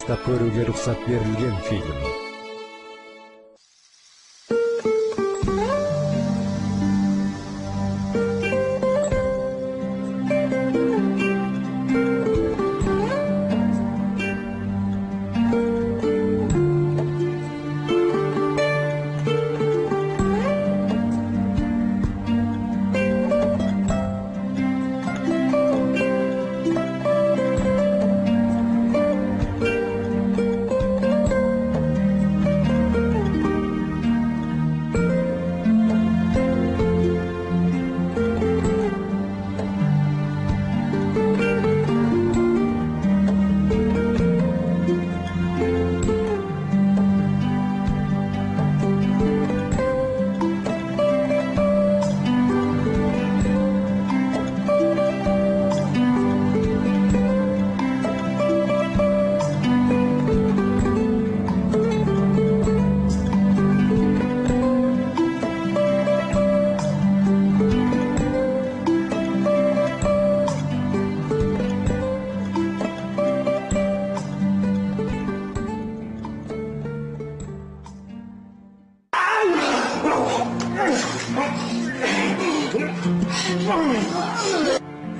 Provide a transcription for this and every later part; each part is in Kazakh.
баштап көрүүгө уруксат берилген фильм.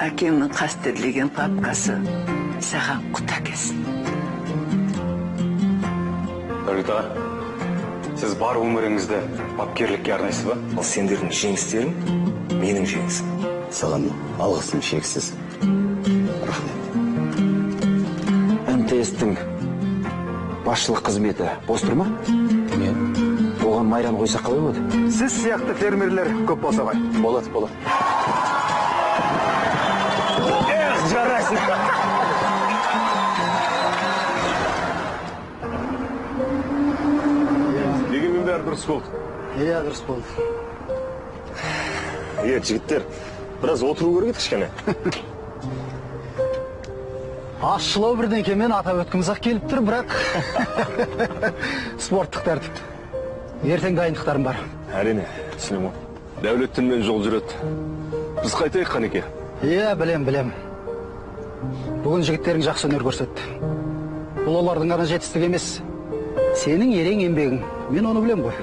Әкемнің қастерлеген папкасы саған құта кесін. Дәулет аға, сіз бар өміріңізді бапкерлікке арнайсыз ба? Ал сендердің жеңістерің менің жеңісім. Саған алғысым шексіз. Рахмет. МТС-тің басшылық қызметі бос тұр ма? Оған майран қойсақ қалай болады? Сіз сияқты фермерлер көп болса ғой. Болады. Жарайсың. Дегенмен бәрі дұрыс болды. Иә, дұрыс болды. Жігіттер, біраз отыру керек кішкене. Ашшылау бірдеңкемен атап өткіміз-ақ келіп тұр, бірақ спорттық тәртіп. Ертең дайындықтарым бар. Әрине, түсінемін. Дәулеттіңмен жол жүреді. Біз қайтайық Қанеке. Иә, білем. Бүгін жігіттерің жақсы өнер көрсетті. Бұл олардың ғана жетістік емес. Сенің ерең еңбегің. Мен оны білем ғой.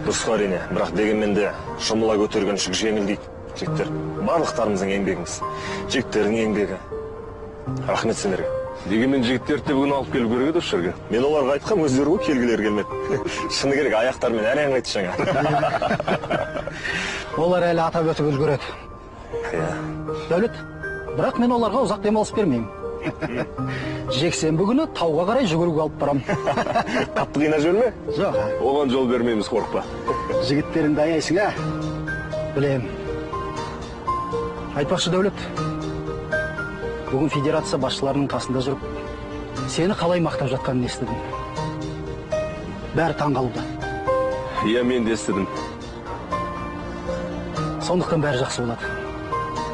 Дұрыс әрине, бірақ дегенмен де жұмыла көтерген жүк жеңіл дейді. Жігіттер, барлықтарымыздың еңбегіміз. Жігіттердің еңбегі. Рахмет сендерге. Дегенмен жігіттерді бүгін алып келу керек еді осы жерге. Мен оларға айтқам, өздері ғой келгілері келмеді. Шыны керек, аяқтармен әрең қайтты жаңа. Олар әлі атап өтіп үлгереді. Дәулет, бірақ мен оларға ұзақ демалыс бермеймін. Жексенбі күні тауға қарай жүгіруге алып барам. Қатты қинап жіберме? Жоқ. Оған жол бермейміз, қорықпа. Жігіттеріңді аяйсың, ә? Білем. Айтпақшы, Дәулет, бүгін федерация басшыларының қасында жүріп, сені қалай мақтап жатқанын естідім. Бәрі таңғалуда. Иә, мен де естідім. Сондықтан бәрі жақсы болады.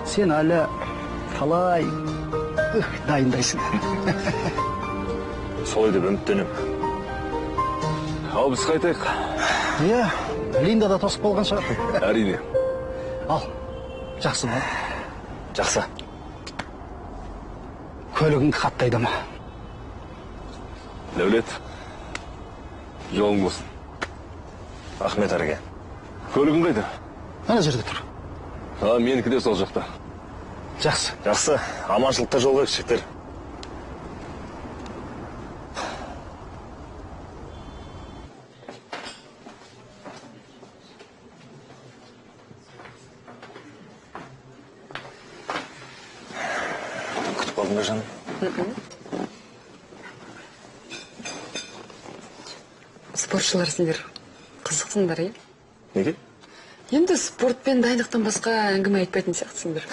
Сен әлі қалай дайындайсың. Солай деп үміттенем. Ал біз қайтайық. Иә, Линда да тосып болған шығар. Әрине. Ал, жақсы ма? Жақсы. Көлігің қаттайды ма? Дәулет, жолың болсын. Рахмет әрге. Көлігің қайда? Ана жерде тұр. Менікі де сол жақта. Жақсы. Жақсы, аманшылықта жол қойып жігіттер. Күтіп алдың ба жаным? Спортшылар сендер қызықтыңдар, е? Неге? Енді спортпен дайындықтан басқа әңгіме айтпайтын сияқтысыңдар.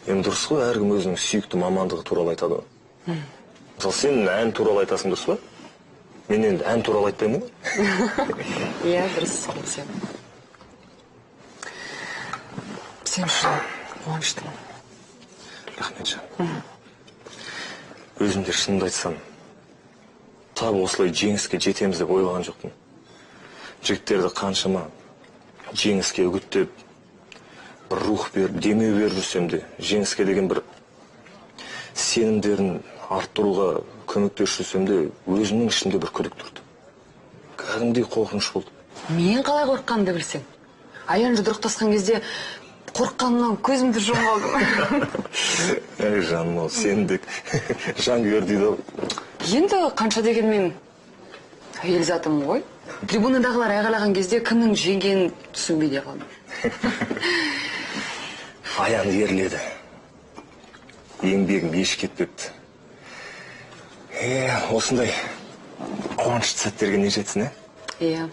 Енді дұрыс қой, әркім өзінің сүйікті мамандығы туралы айтады. Мысалы, сен ән туралы айтасың, дұрыс па? Мен енді ән туралы айтпаймын ғой. Иә, дұрыс сен. Сен үшін қуаныштымын. Рахмет жан. Өзімде шынымды айтсам, тап осылай жеңіске жетеміз деп ойлаған жоқпын. Жігіттерді қаншама жеңіске үгіттеп, бір рух беріп, демеу беріп жүрсем де, жеңіске деген бір сенімдерін арттыруға көмектесіп жүрсем де өзімнің ішімде бір күдік тұрды. Кәдімгідей қорқыныш болды. Мен қалай қорыққанымды білсең. Аян жұдырықтасқан кезде қорыққанымнан көзімді жұмып алдым. Ей жаным, сендік жанкүйер дейді. Енді қанша дегенмен әйел затым ғой. Трибунадағылар айғайлаған кезде кімнің жеңгенін түсінбей де қалдым. Аян ерледі. Еңбегім еш кетпепті. Осындай қуанышты сәттерге не жетсін, Иә.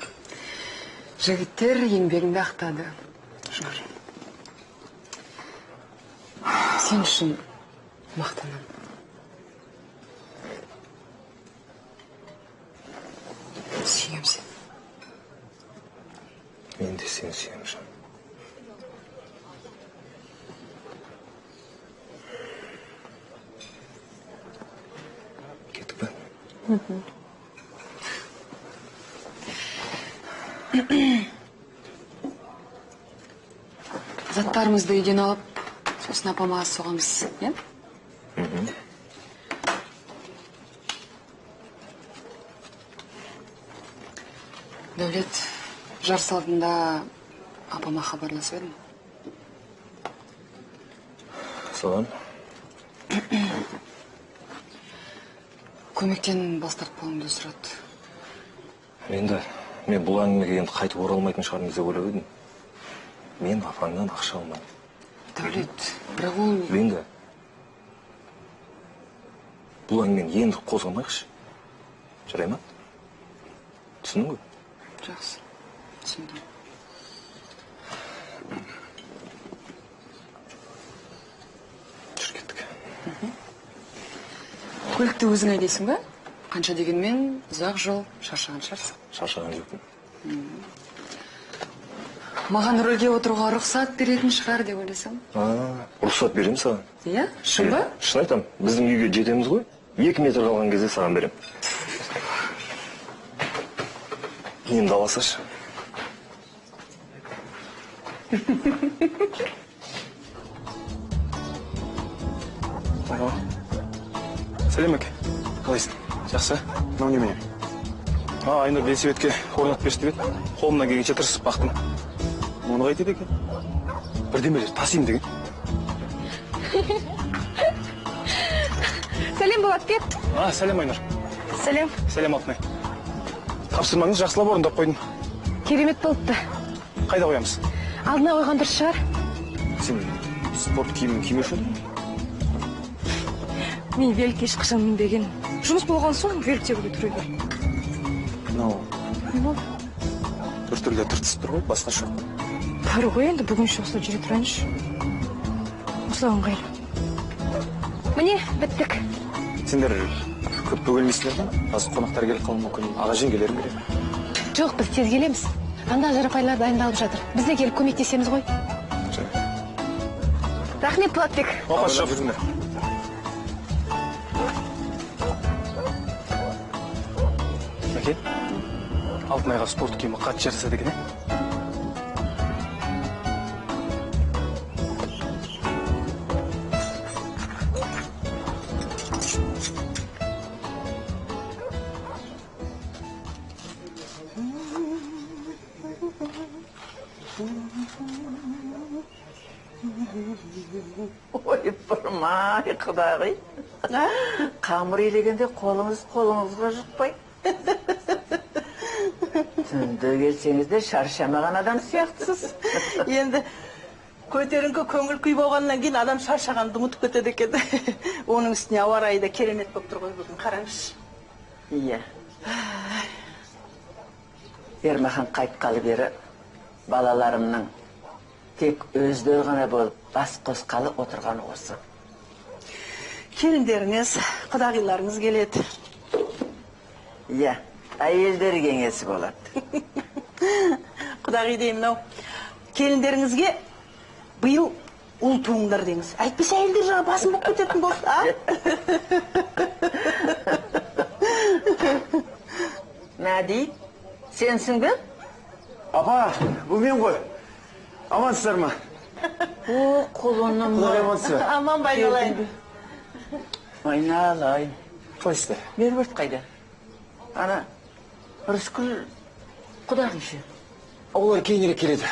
Жігіттер еңбегімді ақтады. Шүкір. Сен үшін мақтанамын. Сүйем сен. Мен де сені сүйем, жан. Кеттік пе? Заттарымызды үйден алып, сосын апама соғамыз, е? Дәулет, жарыс алдында апама хабарласып едім. Соған? Көмектен бас тартпауымды сұрады. Мен бұл әңгімеге енді қайтып оралмайтын шығармыз деп ойлап едім. Мен апаңнан ақша алмаймын. Дәулет, бірақ ол... Енді бұл әңгімені енді қозғамайықшы. Жарай ма? Түсіндің ғой? Жақсы, түсіндім. Жүр кеттік. Көлікті өзің айдайсың ба? Қанша дегенмен ұзақ жол шаршаған шығарсың. Шаршаған жоқпын. Маған рөлге отыруға рұқсат беретін шығар деп ойласам. Рұқсат берем саған. Иә? Шын ба? Шын айтам, біздің үйге жетеміз ғой. 2 метр қалған кезде саған берем. Енді аласашы. Сәлем әке. Қалайсың? Жақсы? Мынау немене? Айнұр велосипедке орнатып берші деп еді. Қолымнан келгенше тырысып бақтым. Оны қайтеді екен? Бірдемелер тасимын деген. Сәлем, Болатбек. Сәлем, Айнұр. Сәлем. Сәлем, Алтынай. Тапсырмаңыз жақсылап орындап қойдым. Керемет болыпты. Қайда қоямыз? Алдына қойған дұрыс шығар. Сен спорт киімін кимеуші едің? Мен велик ешқашан мінбеген. Жұмыс болған соң велик тебуге тура келді. Мынау Не болды? біртүрлі тыртысып тұр ғой, басқа жоқ. Бар ғой енді бүгінше осылай жүре тұрайыншы. Осылай ыңғайлы. Міне, біттік. Сендер көп бөгелмейсіңдер ме? Қазір қонақтар келіп қалуы мүмкін. Аға жеңгелерім келеді. Жоқ, біз тез келеміз. Анда жарапайлар дайындалып жатыр. Біз де келіп көмектесеміз ғой. Рахмет, Болатбек. Опа, шығып жүріңдер. Әке, Алтынайға спорт киімі қатты жарасады екен, Ой, бұрмай, құдағи. Қамыр елегенде қолыңызға жұқпай. Түнді келсеңіз де шаршамаған адам сияқтысыз. Енді көтеріңкі көңіл күй болғаннан кейін адам шаршағанды ұмытып кетеді екен. Оның үстіне ауа райы да керемет болып тұр ғой бүгін, қараңызшы. Иә. Ермахан қайтқалы бері балаларымның тек өздері ғана болып бас қосқалы отырған осы. Келіндеріңіз, құдағиларыңыз келеді. Иә, әйелдер кеңесі болады. Құдағи деймін, мынау келіндеріңізге биыл ұл туыңдар деңіз. Әйтпесе әйелдер жаңа басым болып кететін болды, а? Мәди, сенсің бе? Апа, бұл мен ғой. Амансыздар ма? О, құлыным. Құдай амансыз ба? Аман байналайын. Айналайын. Қалайсыздар? Меруерт қайда? Ана, Рыскүл құдағы ше. Олар кейінірек келеді.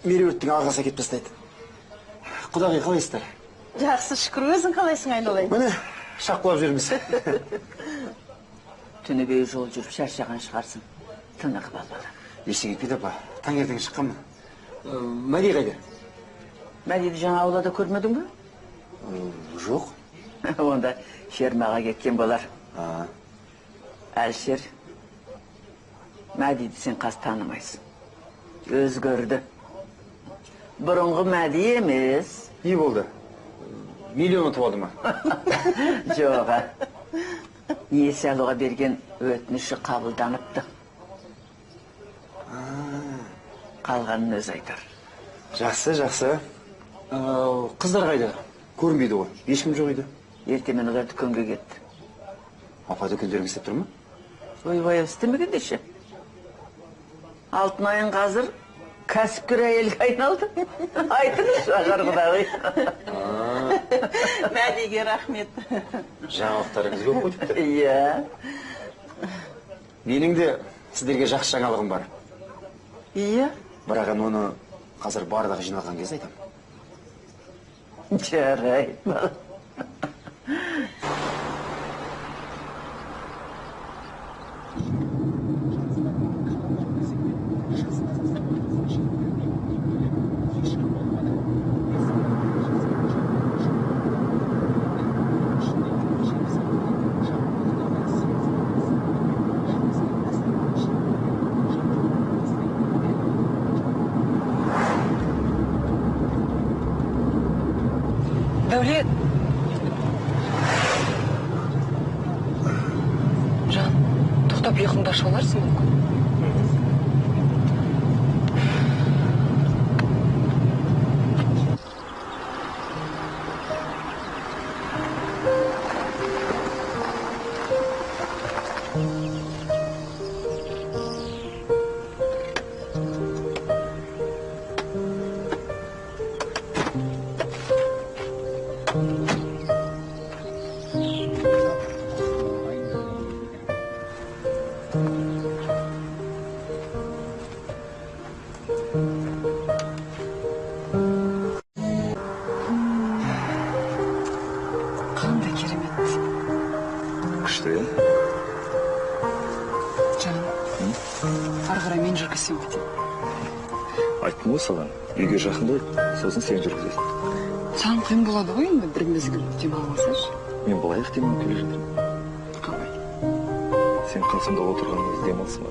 Меруерттің ағасы кетіп тастайды. Құдағи, қалайсыздар? Жақсы, шүкір. Өзің қалайсың, айналайын? Міне, шаққылап жүрміз. Түні бойы жол жүріп шаршаған шығарсың. Тынығып ал бала. Ештеңе етпейді апа. Таңертең шыққанмын. Мәди қайда? Мәдиді жаңа аулада көрмедің бе? Жоқ. Онда Шермаға кеткен болар. Әлшер, Мәдиді сен қас танымайсың. Өзгөрді. Бұрынғы Мәди емес. Не болды? Миллион ұтып алды ма? Жоға. Несие алуға берген өтініші қабылданыпты. Қалғанын өз айтар. Жақсы, жақсы. Қыздар қайда? Көрінбейді ғой. Ешкім жоқ еді. Ертемен олар дүкенге кетті. Апа дүкендерің істеп тұр ма? Ойбай істемеген деші. Алтынайын қазір кәсіпкер әйелге айналды. Айтыңыз Ажар құдағи. Мәдиге рахмет. Жаңалықтарыңыз көп қой тіпті. Иә. Менің де сіздерге жақсы жаңалығым бар. Иә. Бірақ оны қазір барлығы жиналған кезде айтамын. Жарайды. Дәулет. Жан, тоқтап ұйқыңды ашып аларсың мүмкін? Қандай керемет. Күшті, е? Жан, ары қарай мен жүргізсем бе? Айттым ғой саған, үйге жақын ғой, сосын сен жүргізесің. Саған қиын болады ғой енді бір мезгіл демалып алсашы. Мен былай ықтимын келе жатырмын. Қалай? Сен қасымда отырғаныңыз демалсын ба?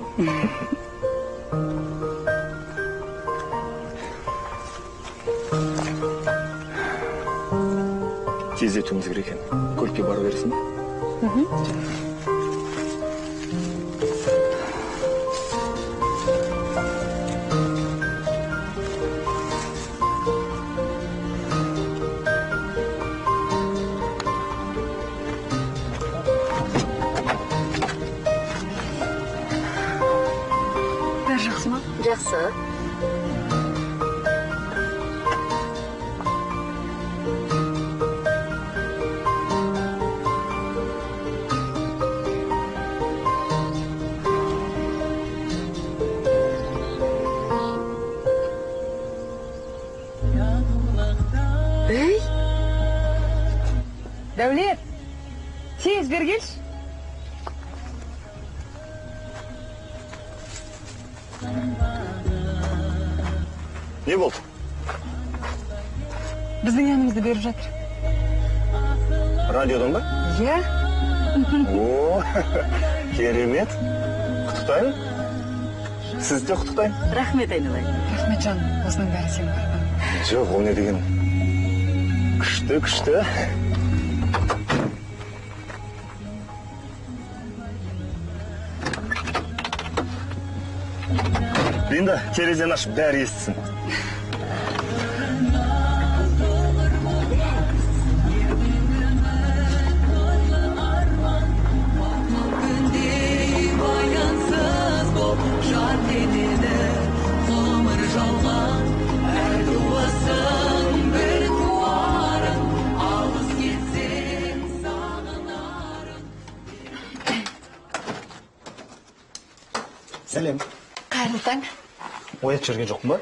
Тездетуіміз керек екен. Көлікке барып бересің бе? Бәрі жақсы ма? Жақсы. Ей! Дәулет, тез бер келші. Не болды? Біздің әнімізді беріп жатыр. Радиодан ба? Иә? О, керемет. Құттықтаймын. Сізді де құттықтаймын. Рахмет айналайын. Рахмет жан, осының бәрі сен бар. Жоқ, ол не деген? Күшті, күшті. Линда, терезені ашып, бәрі естісін. Сәлем. Қайырлы таң. Оят жүрген жоқпын ба?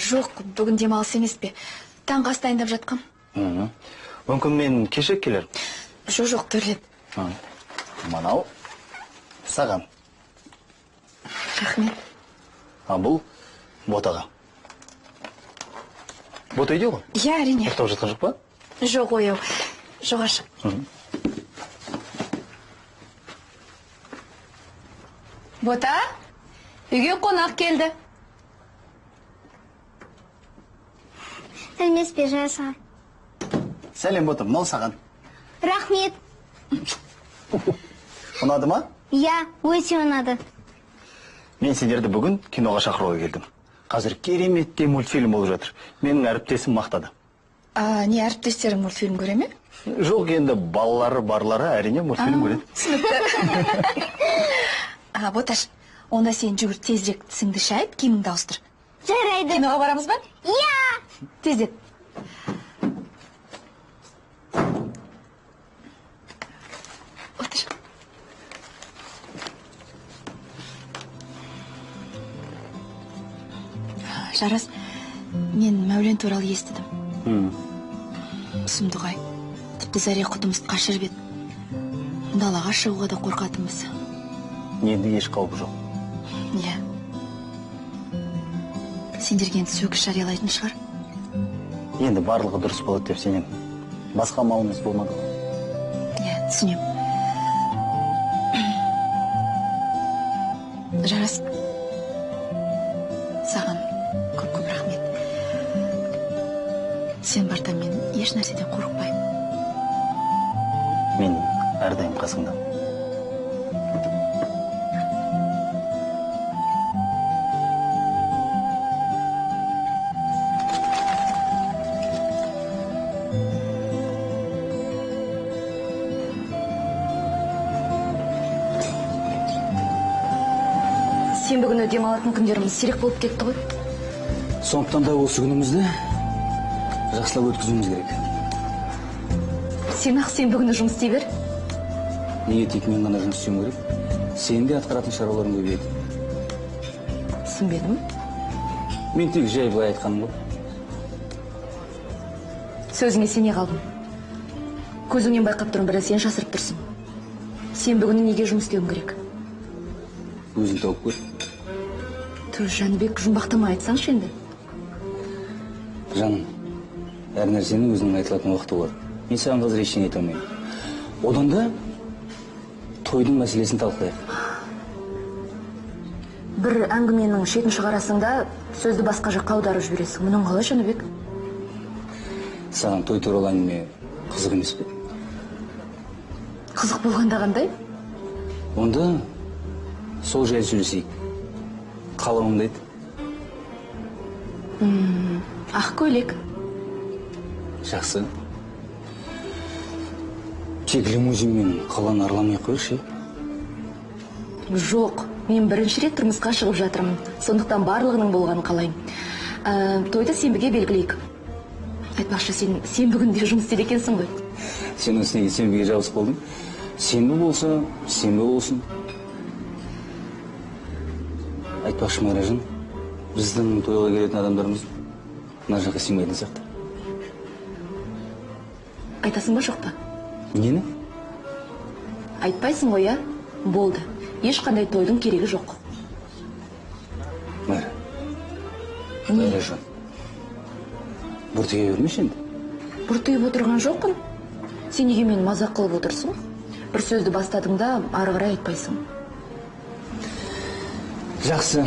Жоқ, бүгін демалыс емес пе. Таңғы ас дайындап жатқам. Мүмкін мен кешек келер. Жоқ, төрлет. Манау саған. Рахмет. Бұл ботаға. Бота үйде ғой? Иә, әрине. Ұйықтап жатқан жоқ па? Жоқ, ояу. Жоға шық. Бота, үйге қонақ келді. Сәлеметсіз бе, Жайса? Сәлем, Бота, мынау саған. Рахмет. Ұнады ма? Иә, өте ұнады. Мен сендерді бүгін киноға шақыруға келдім. Қазір кереметте мультфильм болып жатыр. Менің әріптесім мақтады. Не әріптестерің мультфильм көре ме? Жоқ, енді балалары барлары әрине мультфильм көреді. Түсінікті. Боташ, онда сен жүгір тезірек тісіңді шайып, киіміңді ауыстыр. Жарайды. Киноға барамыз ба? Иә. Тездет. Отыр. Жарас, мен Мәулен туралы естідім. Сұмдығай, тіпті зәре құтымыз қашырып еді. Далаға шығуға да қорқатынбыз. Енді еш қауіп жоқ. Иә. Сендерге енді сөгіс жариялайтын шығар. Енді барлығы дұрыс болады деп сенен. Басқа амалымыз болмады ғой. Иә, түсінем. Жарас, саған көп рахмет. Сен барда мен еш нәрседен қорықпаймын. Мен әрдайым қасыңда. Сенбі күні демалатын күндеріміз сирек болып кетті ғой. Сондықтан да осы күнімізді жақсылап өткізуіміз керек. Сен ақ сенбі күні жұмыс істей бер. Неге тек мен ғана жұмыс істеуім керек? Сен де атқаратын шаруаларың көбейеді. Түсінбедім. Мен тек жай былай айтқаным ғой. Сөзіңе сене қалдым. Көзіңнен байқап тұрмын, бірақ сен жасырып тұрсың. Сенбі күні неге жұмыс істеуім керек? Өзің тауып көр. Жанбек, жұмбақтама айтсаңшы енді. Жаным, әр нәрсенің өзінің айтылатын уақыты бар. Мен саған қазір ештеңе айта алмаймын. Одан да тойдың мәселесін талқылайық. Бір әңгіменің шетін шығарасың да сөзді басқа жаққа аударып жібересің. Мұның қалай, Жанбек? Саған той туралы әңгіме қызық емес пе? Қызық болғанда қандай? Онда сол жайлы сөйлесейік. Қалауымды айт. Ақ көйлек. Жақсы. Тек лимузинмен қаланы арламай қойшы. Жоқ, мен бірінші рет тұрмысқа шығып жатырмын. Сондықтан барлығының болғанын қалаймын. Тойды сенбіге белгілейік. Айтпақшы, сен сенбі күнде жұмыс істейді екенсің ғой. Сен осынеге сенбіге жабысып болдың. Сенбі болса, сенбі болсын. Айтпақшы, Майражан, біздің тойға келетін адамдарымыз мына жаққа сыймайтын сияқты. Айтасың ба, жоқ па? Нені? Айтпайсың ғой, я? Болды. Ешқандай тойдың керегі жоқ. Майра. Майражан. Бұртыға бермеш енді? Бұртыйып отырған жоқпын. Сен неге мені мазақ қылып отырсың? Бір сөзді бастадың да, ары қарай айтпайсың. Жақсы.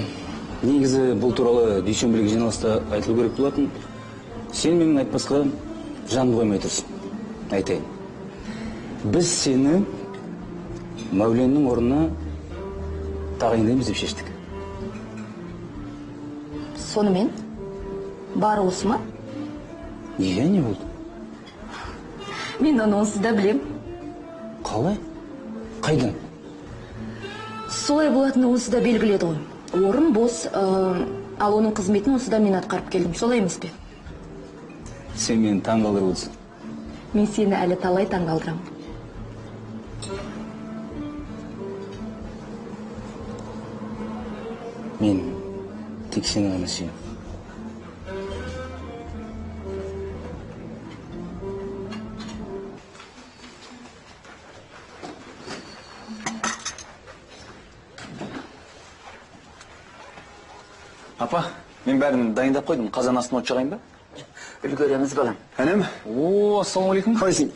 Негізі бұл туралы дүйсенбілік жиналыста айтылу керек болатын. Сен менің айтпасқа жанды қоймай тұрсың. Айтайын. Біз сені Мәуленнің орнына тағайындаймыз деп шештік. Сонымен? Бары осы ма? Неге, не болды? Мен оны онсыз да білем. Қалай? Қайдан? Солай болатыны онсыз да белгіледі ғой. Орын бос, ал оның қызметін онсыз да мен атқарып келдім. Солай емес пе? Сен мені таңғалдырып отырсың. Мен сені әлі талай таңғалдырамын. Мен тек сені ғана сүйемін. Апа, мен бәрін дайындап қойдым. Қазан астына от жағайын ба? Үлгереміз балам. Әнем? О, ассалаумағалейкум. Қойсын.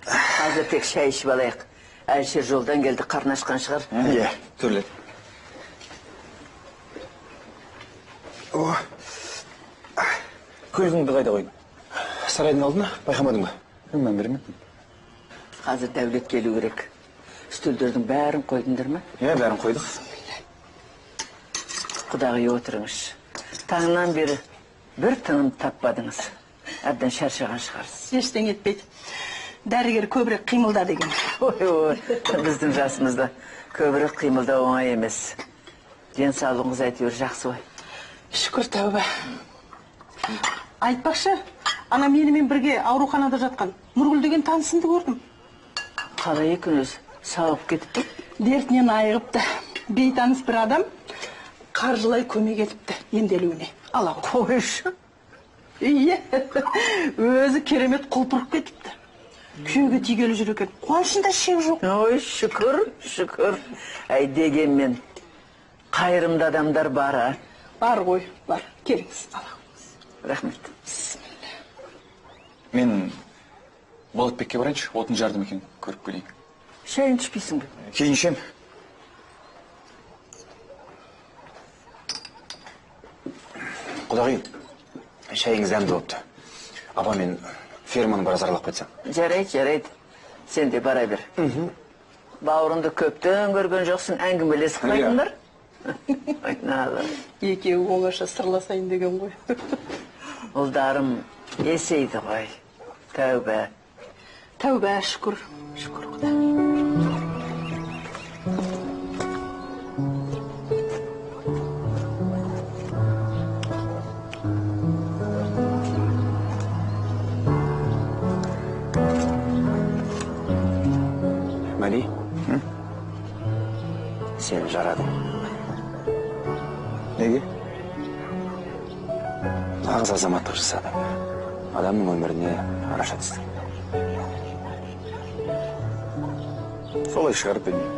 Қазір тек шай ішіп алайық. Әлшер жолдан келді, қарны ашқан шығар. Иә, төрлет. Көзіңді қайда қойдың? Сарайдың алдына байқамадың ба? Мен беремін. Қазір дәулет келу керек. Үстелдердің бәрін қойдыңдар ма? Иә, бәрін қойдық. Құдағи отырыңыз. Таңнан бері бір тыным таппадыңыз. Әбден шаршаған шығарсыз. Ештеңе етпейді. Дәрігер көбірек қимылда деген. Ой, біздің жасымызда көбірек қимылда оңай емес. Денсаулығыңыз әйтеуір жақсы ғой. Шүкір тәуба. Айтпақшы, ана менімен бірге ауруханада жатқан Нұргүл деген танысымды көрдім. Қалай екен өзі? Сауып кетіпті? Дертінен айығыпты. Бейтаныс бір адам қаржылай көмек етіпті емделуіне. Ала қойшы. Иә, өзі керемет құлпырып кетіпті. Күйеуге тигелі жүр екен. Қуанышында шек жоқ. Ой, шүкір. Әй дегенмен қайырымды адамдар бар, а? Бар ғой, бар. Келіңіз, ала. Рахмет. Мен Болатбекке барайыншы, отын жардым екен, көріп келейін. Шайын ішпейсің бе? Кейін ішем. Құдағи, шайыңыз дәмді болыпты. Апа, мен ферманы бір азарлап қайтсам. Жарайды. Сен де бара бер. Бауырынды көптен көрген жоқсың, әңгімелесіп қайтыңдар. Айналып. Екеуі оңаша сырласайын деген ғой. Ұлдарым есейді ғой. Тәуба. Тәуба, шүкір Құда. Мәли, сен жарадың. Неге? Нағыз азаматтық жасадың. Адамның өміріне араша түстің. Солай шығарып білмеймін.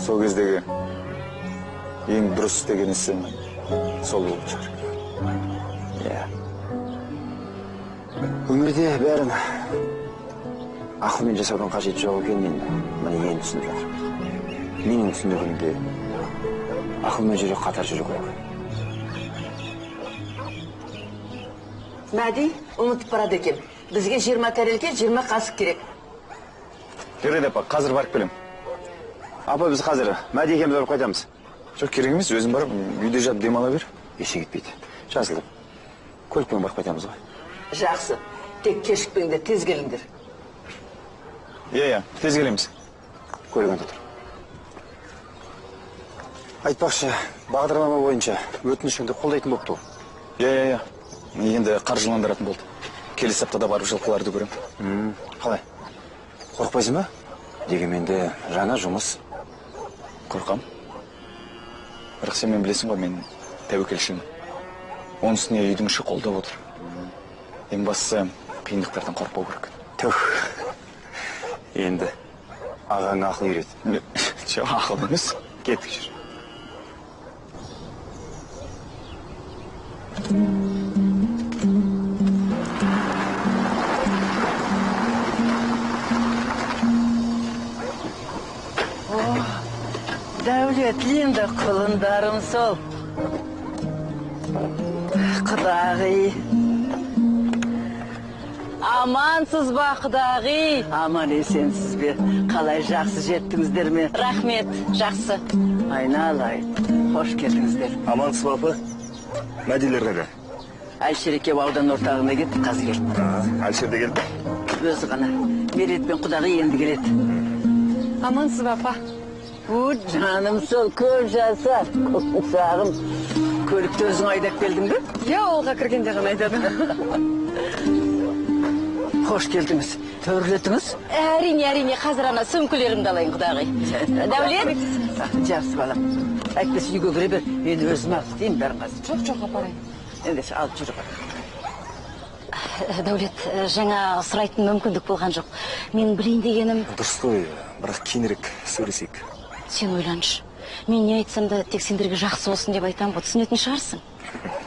Сол кездегі ең дұрыс деген ісім сол болып шығар. Иә. Өмірде бәрін ақылмен жасаудан қажет жоқ екенін міне енді түсініп жатырмын. Менің түсінігімде ақыл мен жүрек қатар жүру керек. Мәди, ұмытып барады екен. Бізге 20 тәрелке, 20 қасық керек. Жарайды апа, қазір барып келем. Апа, біз қазір Мәди екеуміз барып қайтамыз. Жоқ, керек емес, өзің барып, үйде жатып демала бер. Есе кетпейді. Жазылып. Көлікпен барып қайтамыз ғой. Жақсы. Тек кешікпеңдер, тез келіңдер. Иә, тез келеміз. Көлігінде тұр. Айтпақшы, бағдарлама бойынша өтінішіңді қолдайтын болыпты ол. Иә. Енді қаржыландыратын болды. Келесі аптада барып жылқыларды көрем. Қалай? Қорықпайсың ба? Дегенмен де жаңа жұмыс. Қорқам. Бірақ сен мен білесің ғой, мен тәуекелшімін. Оның үстіне үйдің іші қолдап отыр. Ең бастысы қиындықтардан қорықпау керек. Түх. Енді ағаңа ақыл үйрет. Жоқ, ақыл емес. Кеттік жүр. Дәулет, енді құлындарым сол. Құдағи. Амансыз ба, құдағи? Аман есенсіз бе? Қалай жақсы жеттіңіздер ме? Рахмет, жақсы. Айналай, қош келдіңіздер. Амансыз ба, апа? Мәдилер қайда? Әлшер екеуі аудан орталығына кетті, қазір келді. Әлшер де келді? Өзі ғана. Мерет пен құдағи енді келеді. Амансыз ба, апа? Жаным сол, көп жаса. Сағым, көлікті өзің айдап келдің бе? Иә, олға кіргенде ғана айдадым. Hoş geldiniz. Töрлетіңіз? Әрине, қазір ана сөмкелерімді алайын, құдағи. Дәулет? Жақсы балам. Әйтпесе үйге кіре бер. Мен өзім алып істеймін бәрін қазір. Жоқ, апарайын. Ендеше алып жүр бара. Дәулет, жаңа сұрайтын мүмкіндік болған жоқ. Мен білейін дегенім... Дұрыс қой, бірақ кейінірек сөйлесейік. Сен ойланшы. Мен не айтсам да тек сендерге жақсы болсын деп айтам ғой, түсінетін шығарсың.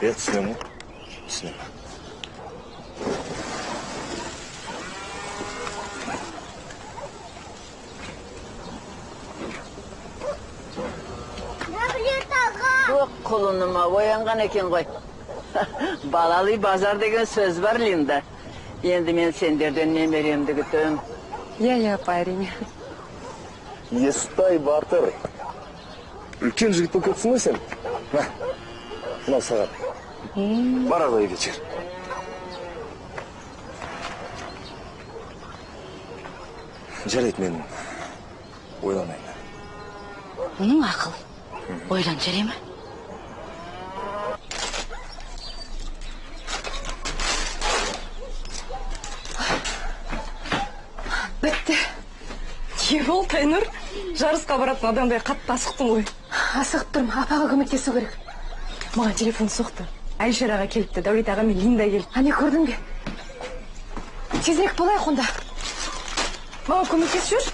Түсінемін. Түсінемін. Жоқ құлыныма оянған екен ғой. Балалы базар деген сөз бар Линда. Енді мен сендерден немеремді күтем. Иә, апа, әрине. Естай Батыр. Үлкен жігіт болып кетсің ғой сен? Мынау саған. Бар ағай кетшер. Жарайды, мен ойланайын. Мұның ақыл. Ойлан, жарай ма? Бітті. Не болды, Айнұр? Жарысқа баратын адамдай қатты асықтың ғой. Асығып тұрмын, апаға көмектесу керек. Маған телефон соқты. Әлішер аға келіпті, Дәулет аға мен Линда келді. Ане көрдің бе? Тезірек болайық онда. Маған көмектесіп жүр.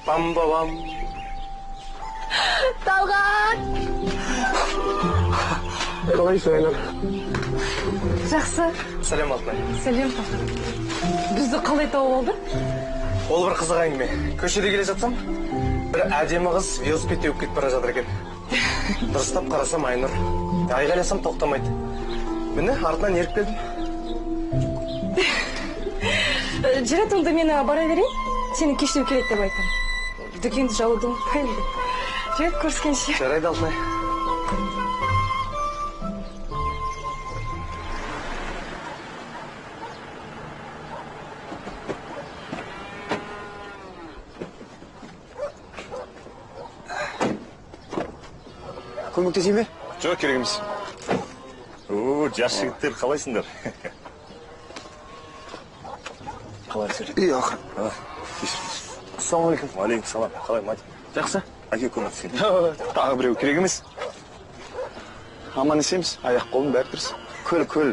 Бам-ба-бам. Талғат! Қалайсың, Айнұр? Жақсы. Сәлем Алтынай. Сәлем. Бізді қалай тауып алды? Ол бір қызық әңгіме. Көшеде келе жатсам, бір әдемі қыз велосипед теуіп кетіп бара жатыр екен. Дұрыстап қарасам Айнұр. Айғайласам тоқтамайды. Міне, артынан еріп келдім. Жарайды, онда мен бара берейін. Сені кештеу керек деп айтам. Дүкенді жабуды ұмытпайын деп. Жарайды, көріскенше. Жарайды, Алтынай. Көмектесейін бе? Жоқ, керек емес. Жас жігіттер қалайсыңдар? Қалай сөйледі? Ақыр. Ассалаумағалейкум. Уағалейкум салам. Қалай, мать? Жақсы. Әке көмектесейін. Тағы біреу керек емес. Аман есеміз, аяқ қолым бәрі дұрыс. Көл.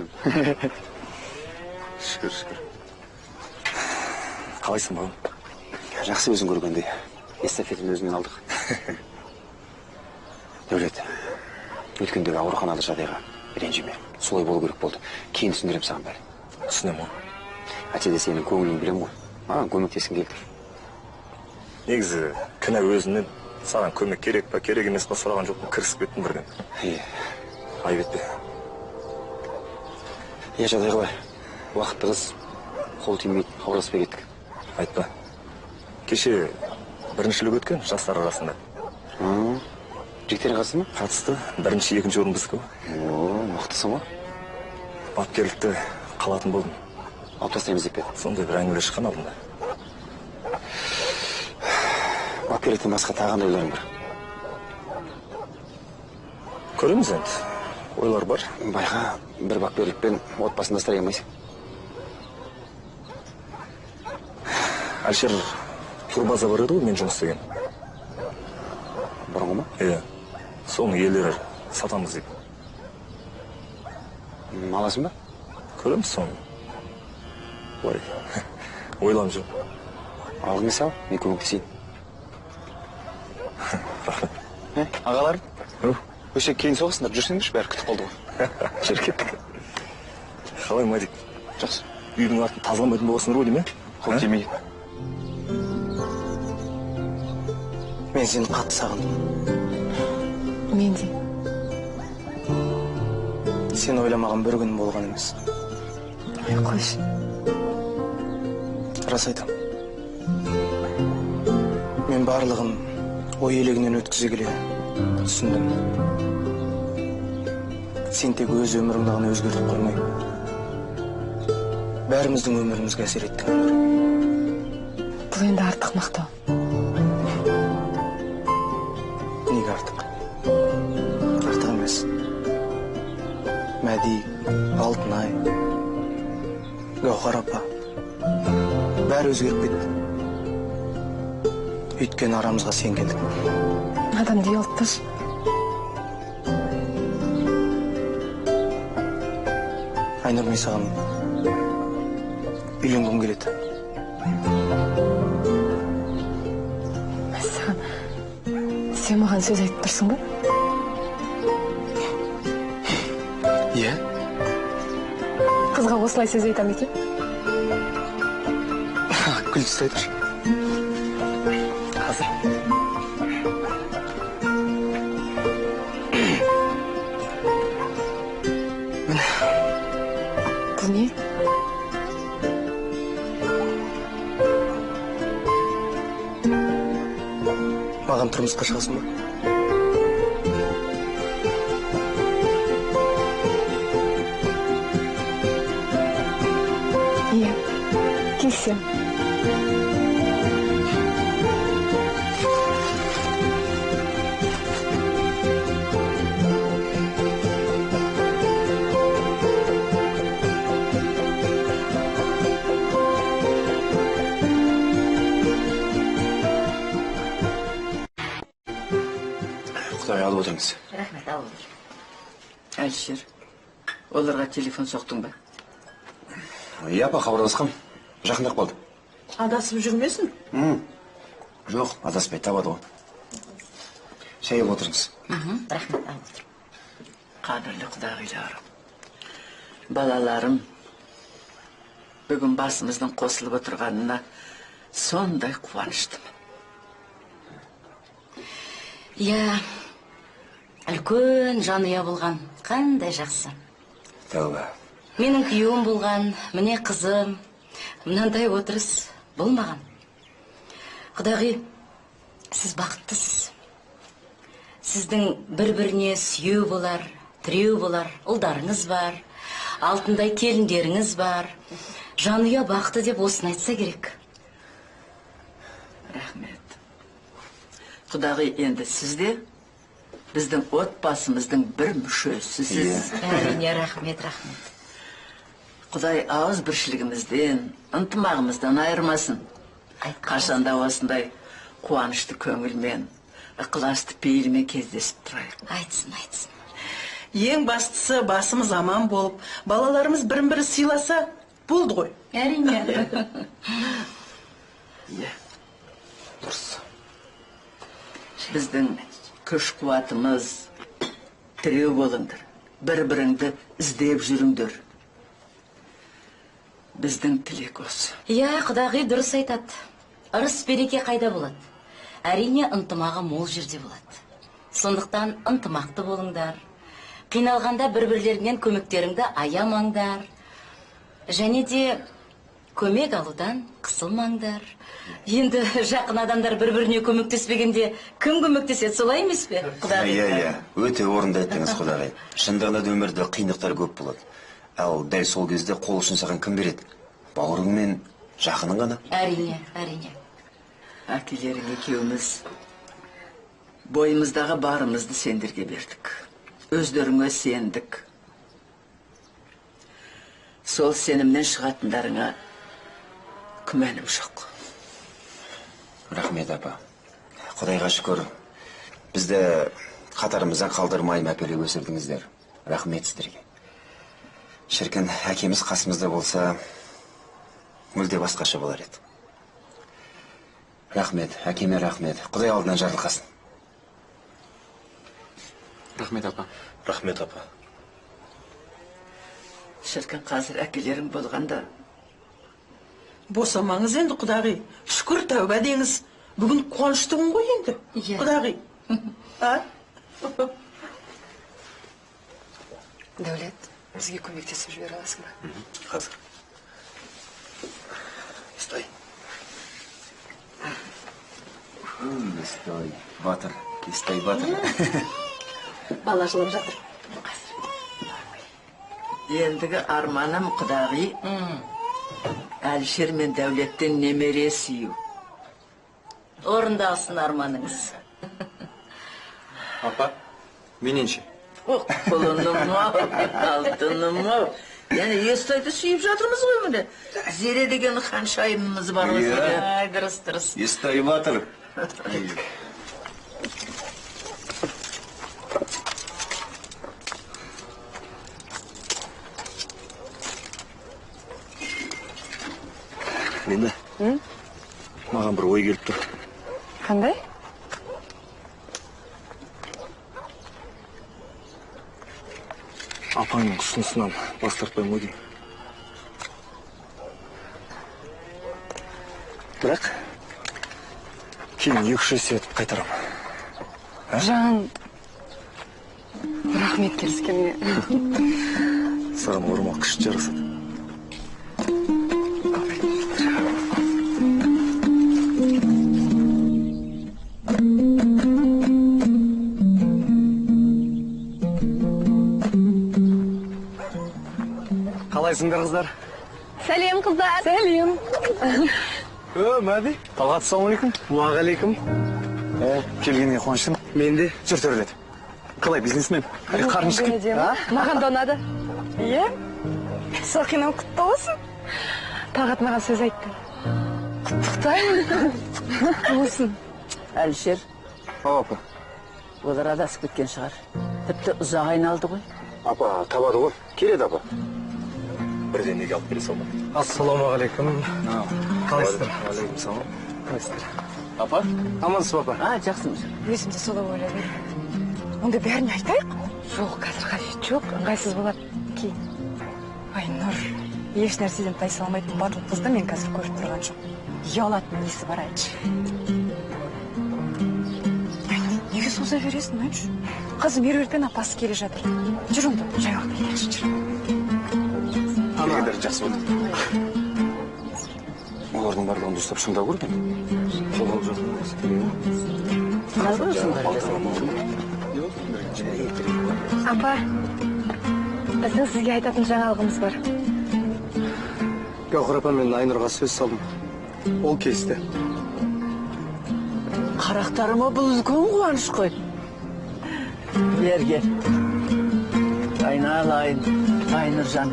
Шүкір. Қалайсың бағым? Жақсы өзің көргенде. Эстафетін өзінен алдық. Дәулет, өткендегі ауруханада жағдайға ренжіме. Солай болу керек болды. Кейін түсіндірем саған бәрі. Түсінем ғой. Әтеде сенің көңілін білем ғой. Маған көмектесің келді. Негізі, кінә өзінен саған көмек керек па, керек емес па сұраған жоқпын, кірісіп кеттім бірден. Айып етпе. Жағдай қалай? Уақытты қыз, қол тимейді, хабарласпай кеттік. Айтпа. Кеше біріншілік өткен жастар арасында. Жігіттерің қатысты ма? Қатысты. Бірінші, екінші орын біздікі ғой. Мықтысың ғой. Бапкерлікті қалатын болдым. Алып тастаймыз деп пе? Сондай бір әңгімелер шыққан алдында. Бапкерліктен басқа тағандай ойларың бар. Көреміз енді. Ойлар бар. Байға бір бапкерлікпен отбасын дастыра алмайсың. Әлшер турбаза бар еді ғой, мен жұмыс істеген. Бұрынғы ма? Иә. Соның иелері сатамыз деп. Аласың ба? Көреміз соны. Ой, ойлам жоқ. Алдыңа сал, мен көмектесейін. Ағаларым? Өше кейін соғысыңдар, жүрсеңдерші, бәрі күтіп қалды ғой. Жүр кеттік. Қалай Мадик? Жақсы. Үйдің артын тазаламайтын боласыңдар ғой дейме? Қол тимейді. Мен сені қатты сағындым. Мен де. Сен ойламаған бір күнім болған емес. Қойшы. Рас айтам. Мен барлығын ой елегінен өткізе келе түсіндім. Сен тек өз өміріңді ғана өзгертіп қоймай, бәріміздің өмірімізге әсер еттің. Бұл енді артық мақтау. Неге артық? Мәди, Алтынай, Гаухар апа. Бәрі өзгеріп кетті. Өйткені арамызға сен келдің. Адам дей алыптыр. Айнұр, мен саған үйленгім келеді. Сен маған сөз айтып тұрсың ба? Иә? Қызға осылай сөз айтам екен? Күлді ұстай тұршы. Қазір. Бұл не? Маған тұрмысқа шығасың ба? Иә, келсем. Құдай алып отырыңыз. Рахмет, ал отыр. Әлішер, оларға телефон соқтың ба? Апа, хабарласқам. Жақындап қалды. Адасып жүрмесін? Жоқ, адаспай табады ғой. Шай алып отырыңыз. Рахмет, ал отыр. Қадірлі құдағиларым, балаларым, бүгін басымыздың қосылып отырғанына сондай қуаныштымын. Иә, үлкен жанұя болған, қандай жақсы. Тәуба. Менің күйеуім болған, міне қызым, мынандай отырыс болмаған. Құдағи, сіз бақыттысыз. Сіздің бір-біріне сүйеу болар, тіреу болар, ұлдарыңыз бар, алтындай келіндеріңіз бар. Жанұя бақыты деп осыны айтса керек. Рахмет. Құдағи, енді сізде біздің отбасымыздың бір мүшесісіз. Әрине, рахмет. Құдай ауыз біршілігімізден, ынтымағымыздан айырмасын. Қашанда осындай қуанышты көңілмен, ықыласты пейілмен кездесіп тұрайық. Айтсын. Ең бастысы басымыз аман болып, балаларымыз бірін-бірі сыйласа, болды ғой. Әрине. Дұрыс. Біздің күш қуатымыз тіреу болыңдар. Бір-біріңді іздеп жүріңдер. Біздің тілек осы. Иә, құдағи дұрыс айтады. Ырыс береке қайда болады? Әрине, ынтымағы мол жерде болады. Сондықтан ынтымақты болыңдар. Қиналғанда бір-бірлеріңнен көмектеріңді аямаңдар. Және де көмек алудан қысылмаңдар. Енді жақын адамдар бір-біріне көмектеспегенде кім көмектеседі, солай емес пе? Иә, өте орынды айттыңыз, құдағи. Шындығында да өмірде қиындықтар көп болады. Ал дәл сол кезде қол ұшын саған кім береді? Бауырың мен жақының ғана? Әрине. Әкелерің екеуміз бойымыздағы барымызды сендерге бердік. Өздеріңе сендік. Сол сенімнен шығатындарыңа күмәнім жоқ. Рахмет, апа. Құдайға шүкір, бізді қатарымыздан қалдырмай мәпелеп өсірдіңіздер. Рахмет сіздерге. Шіркін, әкеміз қасымызда болса, мүлде басқаша болар еді. Рахмет, әкеме рахмет. Құдай алдынан жарылқасын. Рахмет, апа. Рахмет, апа. Шіркін, қазір әкелерің болғанда. Босамаңыз енді, құдағи. Шүкір, тәуба деңіз. Бүгін қуанышты күн ғой енді, құдағи. Дәулет, бізге көмектесіп жібере аласың ба? Қазір. Стой. Стой, батыр. Стой, батыр. Бала жылап жатыр. Ендігі арманым, құдағи, Әлішер мен Дәулеттен немере сүю. Орындалсын арманыңыз. Апа, мененше, Құлыным ау, алтыным ау. Яғни Естайды сүйіп жатырмыз ғой міне. Зере деген ханшайымымыз бар ғой. Ай, дұрыс. Естай батыр. Линда. Маған бір ой келіп тұр. Қандай? Апаңның ұсынысынан бас тартпаймын ғой деймін. Бірақ кейін 2-3 есе етіп қайтарамын. Жан, рахмет келіскеніңе. Саған орамал күшті жарасады. Қалайсыңдар қыздар? Сәлем, қыздар. Сәлем. Мәди. Талғат, ассалаумалейкум. Уағалейкум. Келгенге қуаныштымын. Мен де. Жүр төрлет. Қалай бизнесмен? Қарның шыққан? Маған да ұнады. Иә? Сақинам құтты болсын. Талғат маған сөз айтты. Құттықтаймын. Құтты болсын. Әлішер, Апа. олар адасып кеткен шығар. Тіпті ұзақ айналды ғой. Апа, табады ғой. Келеді апа. Бірден неге алып бере салма. Ассалаумағалейкум. Қалайсыздар? Алейкум салам. Қалайсыздар? Апа? Амансыз ба, апа? Жақсымыз. Өзім де солай ойлап едім. Онда бәріне айтайық? Жоқ, қазір қажет жоқ. Ыңғайсыз болады кейін. Ай, Нұр, еш нәрседен тайсалмайтын батыл қызды мен қазір көріп тұрған жоқ. Ұялатын несі бар айтшы. Неге соза бересің, айтшы? Қызым меруертпен апасы келе жатыр. Жүр онда, жай уақытта кетші, жүр. Келгендер жақсы болды. Олардың барлығын дұрыстап шыңдау керек екен. Қолау Апа, біздің сізге айтатын жаңалығымыз бар. Гаухар апа мен Айнұрға сөз салдым. Ол келісті. Қарақтарыма бұл үлкен қуаныш қой. Берге. Айналайын, Айнұржан.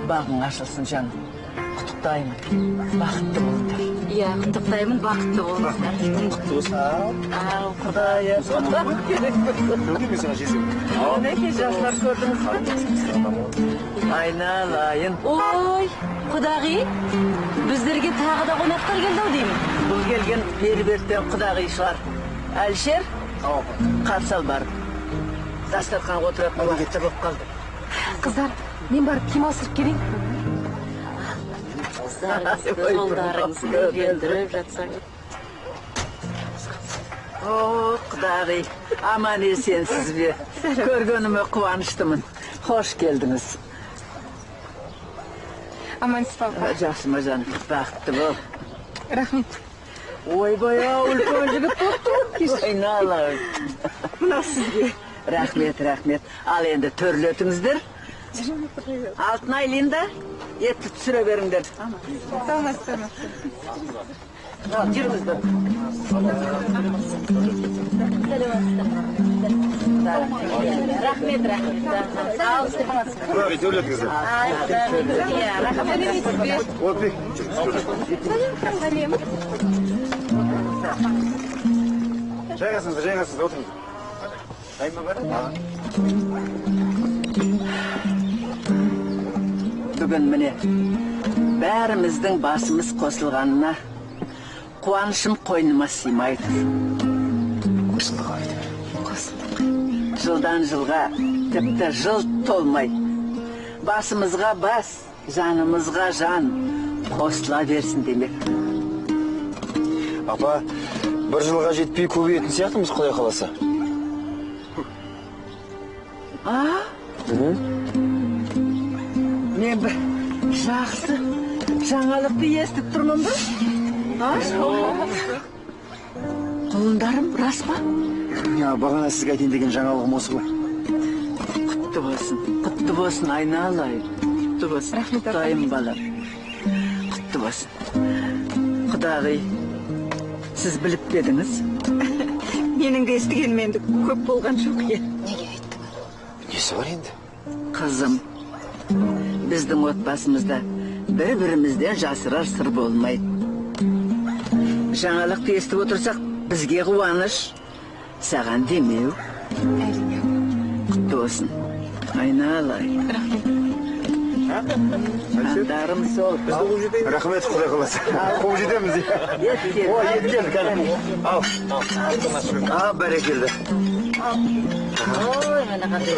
Бағың ашылсын жаным. Құттықтаймын. Бақытты болыңдар. Иә, құттықтаймын, бақытты болыңыздар. Құтты болсын. Ау, Құдайы. Мен саған жезем. Мінекей жастар көрдіңіз. Айналайын. Ой, құдағи, біздерге тағы да қонақтар келді-ау деймін. Бұл келген перберттен құдағи шығар. Әлішер, қарсы ал барып. Дастарханға отыратын уақытта болып қалды. Қыздар, мен барып киім ауыстырып келейін. Қолдарыңызды желдіріп жатсаң. О, құдағи, аман есенсіз бе? Көргеніме қуаныштымын. Хош келдіңіз. Амансыз ба? Жақсы ма жаным, бақытты бол. Рахмет. Ойбай, үлкен жігіт болып айналайын. Мынау сізге. Рахмет. Ал енді төрлетіңіздер. Алтынай, Линда, етті түсіре беріңдер. Саламатсыздар. Жүріңіздер. Рахмет. Құдағи, төрлетіңіздер. Отбек. Жайғасыңыздар, отырыңыздар. Бүгін міне, бәріміздің басымыз қосылғанына қуанышым қойныма сыймайды. Жылдан жылға, тіпті жыл толмай, басымызға бас, жанымызға жан қосыла берсін демек. Апа, бір жылға жетпей көбейетін сияқтымыз Құдай қаласа. Мен бір жақсы жаңалықты естіп тұрмын ба? Құлындарым рас па? Бағана сізге айтайын деген жаңалығым осы ғой. Құтты болсын, айналайын. Құтты болсын, құттайым балам. Құтты болсын. Құдағи, сіз біліп бедіңіз? Менің де естігенім енді көп болған жоқ. Неге айттың? несі бар енді? Қызым, біздің отбасымызда бір-бірімізден жасырар сыр болмайды. Жаңалықты естіп отырсақ, бізге қуаныш, саған демеу. Әрине. Құтты болсын. Айналай. Қандарым сол. Рахмет, құдай қаласа. Қуып жетеміз. Ал, бәрекелді. Ой, мені қандай.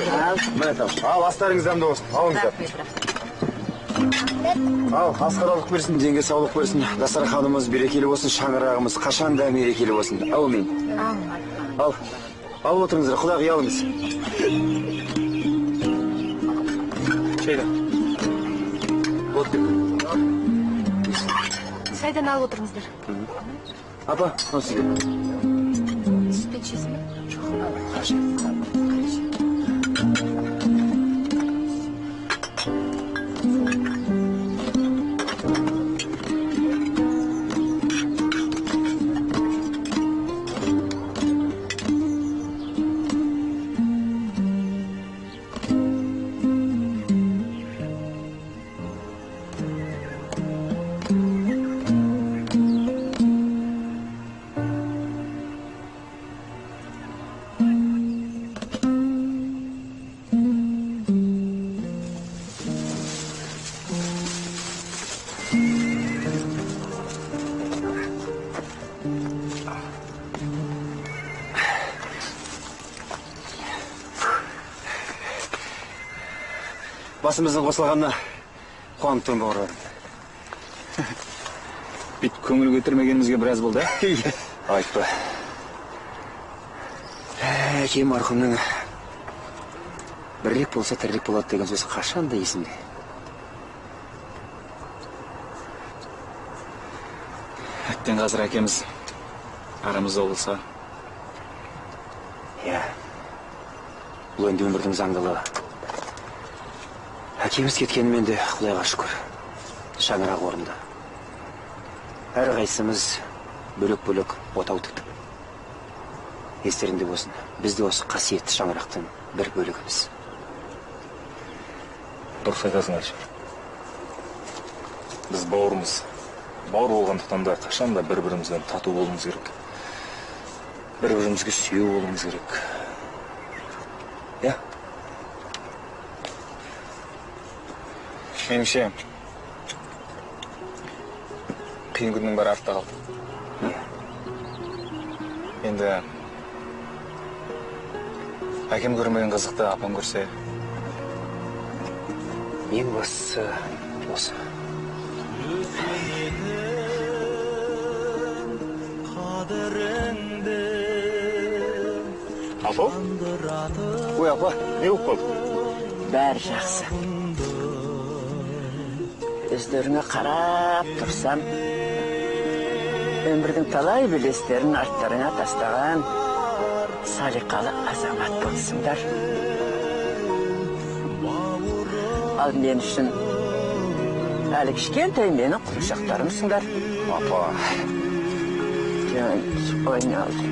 Міне тау. Ал, астарыңыз дәмді болсын. Алыңыздар. Ал, асқар алып берсін, денге саулық берсін. Дастарханымыз берекелі болсын, шаңырағымыз қашан да мерекелі болсын. Әумин. Ал, алып отырыңыздар, құдай қиялыңыз. Шайда. Шайдан алып отырыңыздар. Апа, ол сізге. Сүтпен ішесің бе? Басымыздың қосылғанына қуанып тұрмын бауырларым. Бит көңіл көтермегенімізге біраз болды, Айтпа. Әкем марқұмның бірлік болса тірлік болады деген сөз қашан да есімде. әттең қазір әкеміз арамызда болса. Иә, бұл енді өмірдің заңдылығы. Әкеміз кеткенімен де Құдайға шүкір, шаңырақ орында. Әр қайсымыз бөлек-бөлек отау тіктік. Естерінде болсын, біз де осы қасиетті шаңырақтың бір бөлігіміз. Дұрыс айтасың, Әлішер. Біз бауырмыз. Бауыр болғандықтан да қашан да бір-бірімізден тату болуымыз керек. Бір-бірімізге сүйеу болуымыз керек. Иә? Меніңше, қиын күннің бәрі артта қалды. Енді әкем көрмеген қызықты апам көрсе. Ең бастысы осы. Апа? Ой, апа, не болып қалды? Бәрі жақсы. Өздеріңе қарап тұрсам, өмірдің талай белестерін арттарыңа тастаған салиқалы азамат болсыңдар. Ал мен үшін әлі кішкентай менің құлшақтарымсыңдар. Апа. Ойналды.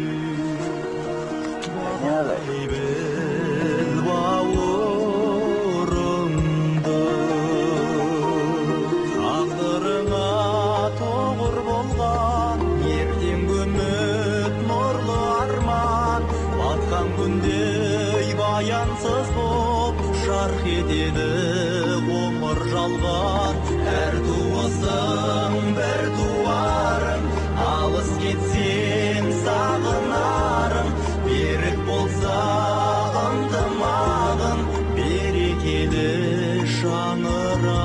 Аяnsыз боп жарқ етеді ғұмыр жалған. Әр туысың бір туарың, алыс кетсем сағынарың. Берік болса ынтымағың, берекелі шаңырағың.